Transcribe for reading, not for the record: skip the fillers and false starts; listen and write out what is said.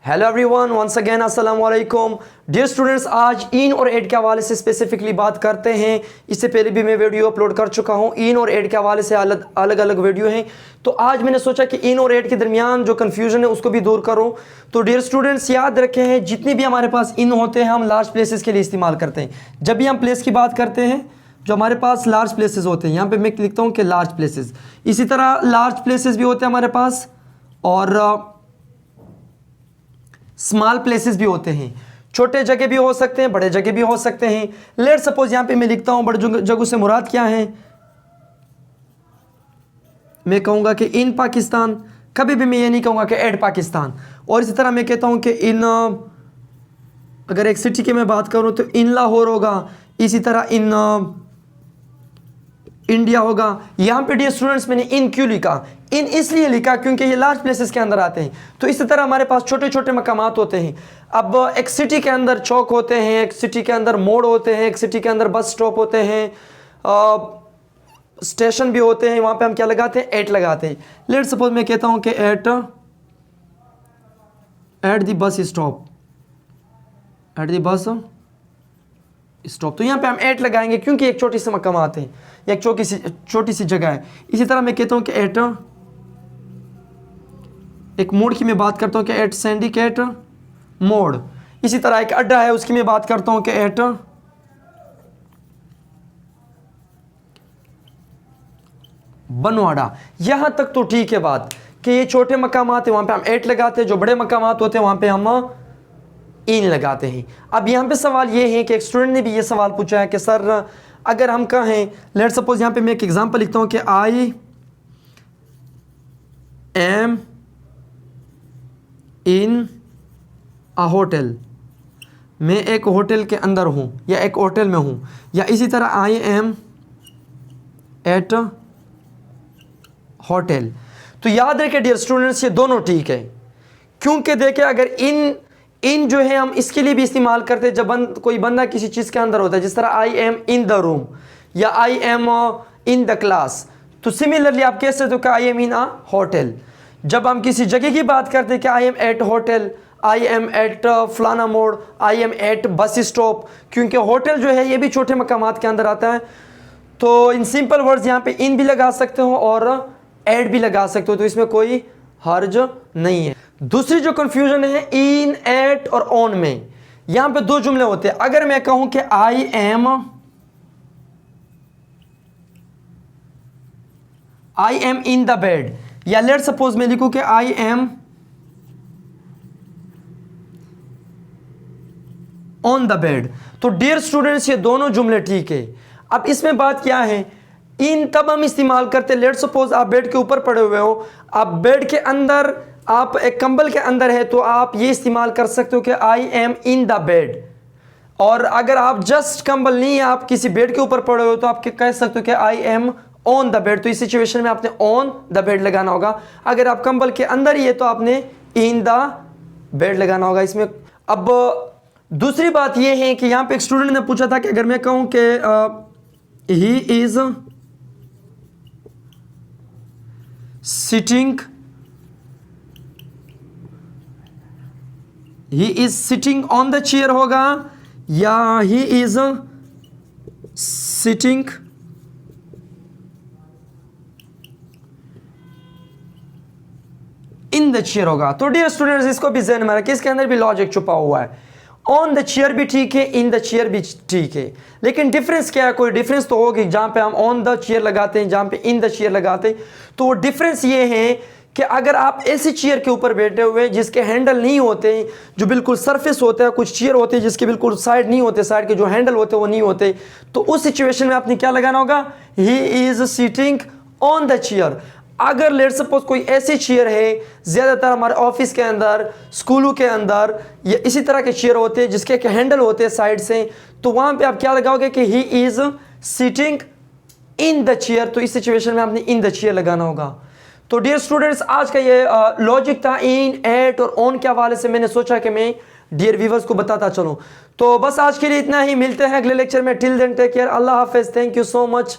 Hello everyone, once again अस्सलाम वालेकुम dear students. आज इन और एड के हवाले से स्पेसिफिकली बात करते हैं। इससे पहले भी मैं वीडियो अपलोड कर चुका हूं। इन और एड के हवाले से अलग अलग वीडियो हैं, तो आज मैंने सोचा कि इन और एड के दरमियान जो कन्फ्यूजन है उसको भी दूर करूं। तो डियर स्टूडेंट्स याद रखें हैं, जितने भी हमारे पास इन होते हैं हम लार्ज प्लेसेस के लिए इस्तेमाल करते हैं। जब भी हम प्लेस की बात करते हैं, जो हमारे पास लार्ज प्लेसेस होते हैं, यहाँ पे मैं लिखता हूँ कि लार्ज प्लेसेस। इसी तरह लार्ज प्लेसेस भी होते हैं हमारे पास और स्मॉल प्लेसेस भी होते हैं। छोटे जगह भी हो सकते हैं, बड़े जगह भी हो सकते हैं। लेट सपोज यहाँ पे मैं लिखता हूँ बड़े जगहों से मुराद क्या है। मैं कहूँगा कि इन पाकिस्तान, कभी भी मैं ये नहीं कहूँगा कि एड पाकिस्तान। और इसी तरह मैं कहता हूँ कि इन, अगर एक सिटी की मैं बात करूँ तो इन लाहौर होगा। इसी तरह इन इंडिया होगा। यहाँ पे डियर स्टूडेंट्स मैंने इन क्यों लिखा? इन इसलिए लिखा क्योंकि ये लार्ज प्लेसेस के अंदर आते हैं। तो इसी तरह हमारे पास छोटे छोटे मकामात होते हैं। अब एक सिटी के अंदर चौक होते हैं, एक सिटी के अंदर मोड़ होते हैं, एक सिटी के अंदर बस स्टॉप होते हैं, स्टेशन भी होते हैं। वहाँ पे हम क्या लगाते हैं? एट लगाते हैं। लेट सपोज मैं कहता हूँ कि at the bus stop, at the bus stop. तो यहाँ पे हम एट लगाएंगे क्योंकि एक छोटी सी मकामात है, एक छोटी सी जगह है। इसी तरह मैं कहता हूँ कि एट, एक मोड़ की मैं बात करता हूँ कि एट सिंडिकेट मोड़। इसी तरह एक अड्डा है, उसकी मैं बात करता हूँ कि एट बनवाड़ा। यहां तक तो ठीक है बात कि ये छोटे मकामात है, वहां पे हम एट लगाते हैं। जो बड़े मकामात होते हैं वहां पे हम इन लगाते हैं। अब यहाँ पे सवाल ये है कि एक स्टूडेंट ने भी ये सवाल पूछा है कि सर अगर हम कहें, लेट सपोज यहाँ पे मैं एक एग्जांपल लिखता हूँ कि I am in a hotel, मैं एक होटल के अंदर हूँ या एक होटल में हूँ। या इसी तरह आई एम एट होटल। तो याद रखें डियर स्टूडेंट्स, ये दोनों ठीक है क्योंकि देखिए अगर इन जो है हम इसके लिए भी इस्तेमाल करते हैं जब कोई बंदा किसी चीज़ के अंदर होता है, जिस तरह I am in the room या I am in the class. तो सिमिलरली आप कह सकते हो कि I am in a hotel. जब हम किसी जगह की बात करते हैं कि I am at hotel, I am at फलाना मोड़, I am at bus stop, क्योंकि होटल जो है ये भी छोटे मकामात के अंदर आता है। तो इन सिंपल वर्ड्स यहाँ पे इन भी लगा सकते हो और एड भी लगा सकते हो, तो इसमें कोई हर्ज नहीं है। दूसरी जो कंफ्यूजन है इन, एट और ऑन में, यहां पे दो जुमले होते हैं। अगर मैं कहूं कि I am in the bed, या लेट सपोज मैं लिखूं कि I M on the bed, तो डियर स्टूडेंट्स ये दोनों जुमले ठीक है। अब इसमें बात क्या है, इन तब हम इस्तेमाल करते हैं, लेट सपोज आप बेड के ऊपर पड़े हुए हो, आप बेड के अंदर, आप एक कंबल के अंदर है, तो आप ये इस्तेमाल कर सकते हो कि I am in the bed. और अगर आप जस्ट कंबल नहीं है, आप किसी बेड के ऊपर पड़े हो, तो आप कह सकते हो कि I M on the bed. तो इस सिचुएशन में आपने ऑन द बेड लगाना होगा। अगर आप कंबल के अंदर ही है तो आपने इन द बेड लगाना होगा इसमें। अब दूसरी बात यह है कि यहाँ पे एक स्टूडेंट ने पूछा था कि अगर मैं कहूँ कि he is sitting, he is sitting on the chair होगा या he is sitting in the chair होगा। तो डियर स्टूडेंट्स इसको भी ज़हन में रखिए, इसके अंदर भी लॉजिक छुपा हुआ है। ऑन द चेयर भी ठीक है, इन द चेयर भी ठीक है, लेकिन डिफरेंस क्या है? कोई डिफरेंस तो होगी। जहां पे हम ऑन द चेयर लगाते हैं, जहां पे इन द चेयर लगाते हैं, तो वो डिफरेंस ये है कि अगर आप ऐसी चेयर के ऊपर बैठे हुए जिसके हैंडल नहीं होते, जो बिल्कुल सरफेस होता है, कुछ चेयर होते हैं जिसके बिल्कुल साइड नहीं होते, साइड के जो हैंडल होते हैं वो नहीं होते, तो उस सिचुएशन में आपने क्या लगाना होगा? He is sitting on the chair. अगर लेट सपोज कोई ऐसी चेयर है, ज़्यादातर हमारे ऑफिस के अंदर, स्कूलों के अंदर या इसी तरह के चेयर होते हैं जिसके हैंडल होते हैं साइड से, तो वहाँ पे आप क्या लगाओगे कि he is sitting in the chair. तो इस सिचुएशन में आपने इन द चेयर लगाना होगा। तो डियर स्टूडेंट्स आज का ये लॉजिक था इन, एट और ऑन के हवाले से। मैंने सोचा कि मैं डियर व्यूवर्स को बताता चलूँ। तो बस आज के लिए इतना ही, मिलते हैं अगले लेक्चर में। टिल देन टेक केयर, अल्लाह हाफिज़, थैंक यू सो मच।